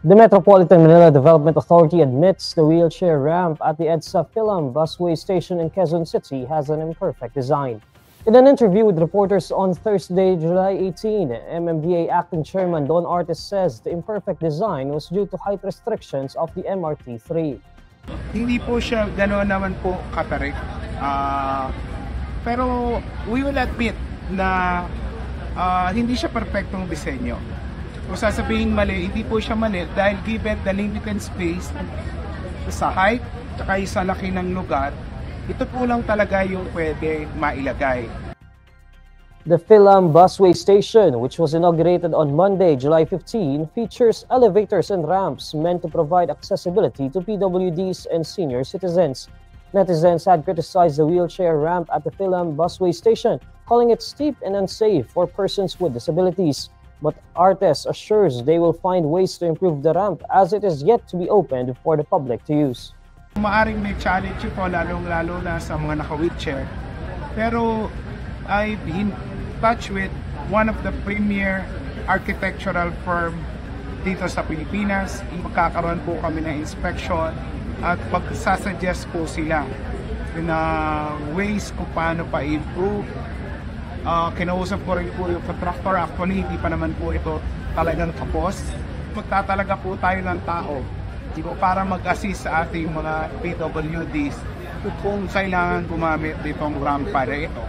The Metropolitan Manila Development Authority admits the wheelchair ramp at the EDSA Philam busway station in Quezon City has an imperfect design. In an interview with reporters on Thursday, July 18, MMDA Acting Chairman Don Artes says the imperfect design was due to height restrictions of the MRT-3. Hindi po siya gano'n naman po katarik. Pero we will admit na hindi siya perfectong disenyo. Kung sasabihin mali, hindi po siya mali dahil given the limited space sa height at sa laki ng lugar, ito po lang talaga yung pwede mailagay. The Philam busway station, which was inaugurated on Monday, July 15, features elevators and ramps meant to provide accessibility to PWDs and senior citizens. Netizens had criticized the wheelchair ramp at the Philam busway station, calling it steep and unsafe for persons with disabilities. But Artes assures they will find ways to improve the ramp as it is yet to be opened for the public to use. Maaring may challenge ito lalong-lalo na sa mga naka-wheelchair. Pero I've been in touch with one of the premier architectural firm dito sa Pilipinas. Magkakaroon po kami ng inspection at magsasuggest po sila na ways kung paano pa improve. Kinausap ko rin po yung contractor. Actually, hindi pa naman po ito talagang tapos. Magtatalaga po tayo ng tao para mag-assist sa ating mga PWDs kung kailangan gumamit ditong ramp para ito.